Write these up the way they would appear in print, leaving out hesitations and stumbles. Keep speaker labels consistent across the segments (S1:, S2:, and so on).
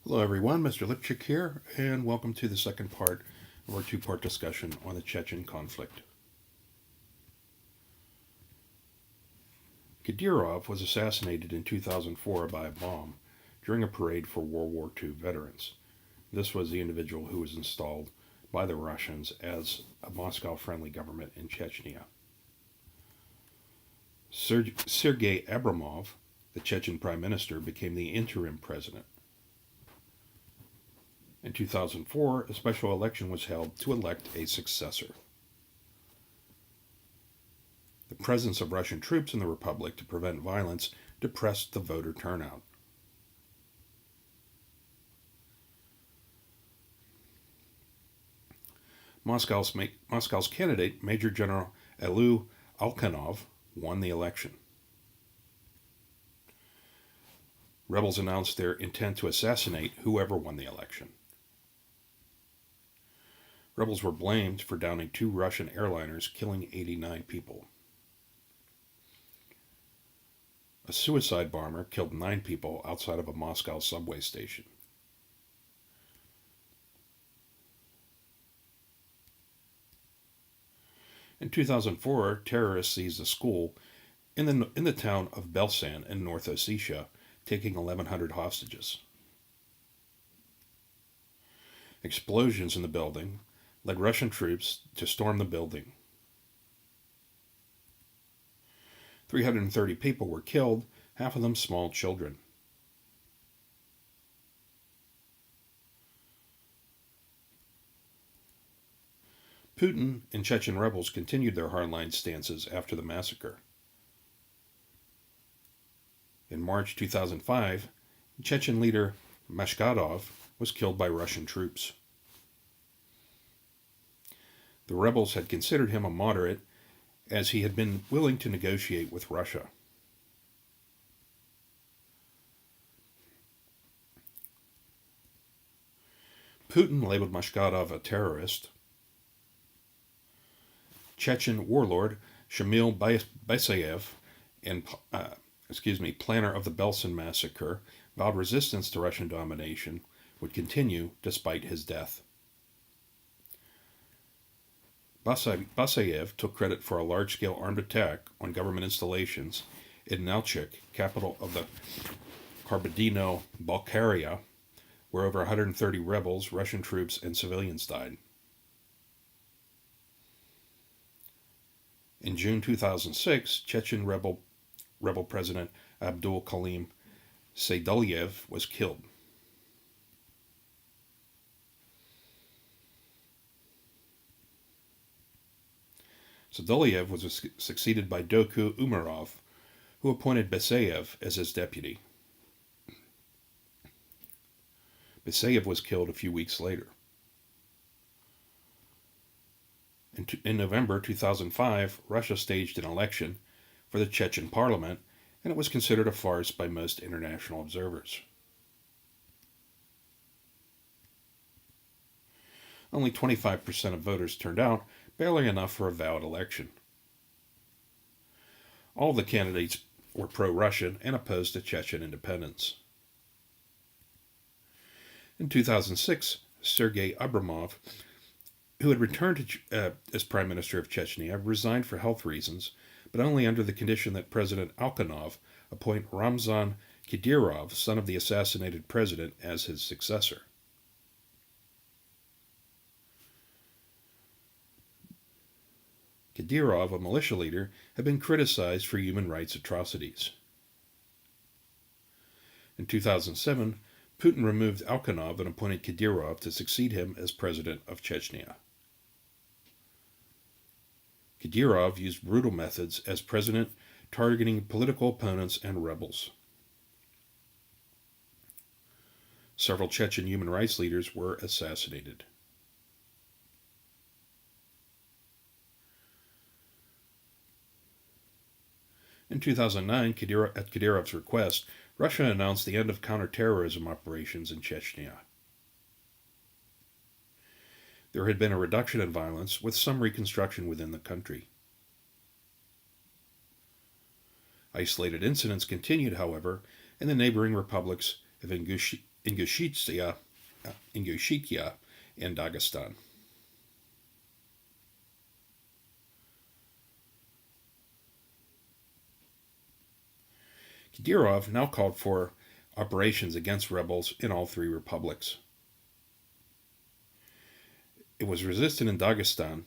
S1: Hello everyone, Mr. Lipchik here, and welcome to the second part of our two-part discussion on the Chechen conflict. Kadyrov was assassinated in 2004 by a bomb during a parade for World War II veterans. This was the individual who was installed by the Russians as a Moscow-friendly government in Chechnya. Sergei Abramov, the Chechen prime minister, became the interim president. In 2004, a special election was held to elect a successor. The presence of Russian troops in the republic to prevent violence depressed the voter turnout. Moscow's candidate, Major General Elu Alkanov, won the election. Rebels announced their intent to assassinate whoever won the election. Rebels were blamed for downing two Russian airliners, killing 89 people. A suicide bomber killed 9 people outside of a Moscow subway station. In 2004, terrorists seized a school in the town of Belsan in North Ossetia, taking 1,100 hostages. Explosions in the building led Russian troops to storm the building. 330 people were killed, half of them small children. Putin and Chechen rebels continued their hardline stances after the massacre. In March 2005, Chechen leader Meshkov was killed by Russian troops. The rebels had considered him a moderate, as he had been willing to negotiate with Russia. Putin labeled Meshkov a terrorist. Chechen warlord Shamil Basayev, planner of the Belsen massacre, vowed resistance to Russian domination would continue despite his death. Basayev took credit for a large-scale armed attack on government installations in Nalchik, capital of the Kabardino-Balkaria, where over 130 rebels, Russian troops, and civilians died. In June 2006, Chechen rebel president Abdul Kalim Saydulyev was killed. Saydulyev was succeeded by Doku Umarov, who appointed Basayev as his deputy. Basayev was killed a few weeks later. In November 2005, Russia staged an election for the Chechen parliament, and it was considered a farce by most international observers. Only 25% of voters turned out, barely enough for a valid election. All of the candidates were pro-Russian and opposed to Chechen independence. In 2006, Sergei Abramov, who had returned as Prime Minister of Chechnya, resigned for health reasons, but only under the condition that President Alkanov appoint Ramzan Kadyrov, son of the assassinated president, as his successor. Kadyrov, a militia leader, had been criticized for human rights atrocities. In 2007, Putin removed Alkanov and appointed Kadyrov to succeed him as president of Chechnya. Kadyrov used brutal methods as president, targeting political opponents and rebels. Several Chechen human rights leaders were assassinated. In 2009, at Kadyrov's request, Russia announced the end of counterterrorism operations in Chechnya. There had been a reduction in violence, with some reconstruction within the country. Isolated incidents continued, however, in the neighboring republics of Ingushetia in Dagestan. Kadyrov now called for operations against rebels in all three republics. It was resisted in Dagestan,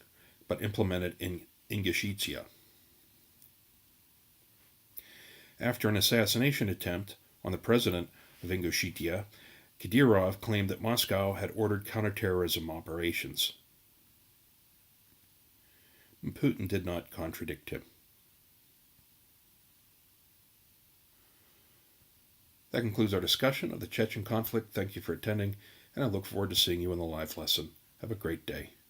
S1: but implemented in Ingushetia. After an assassination attempt on the president of Ingushetia, Kadyrov claimed that Moscow had ordered counterterrorism operations. Putin did not contradict him. That concludes our discussion of the Chechen conflict. Thank you for attending, and I look forward to seeing you in the live lesson. Have a great day.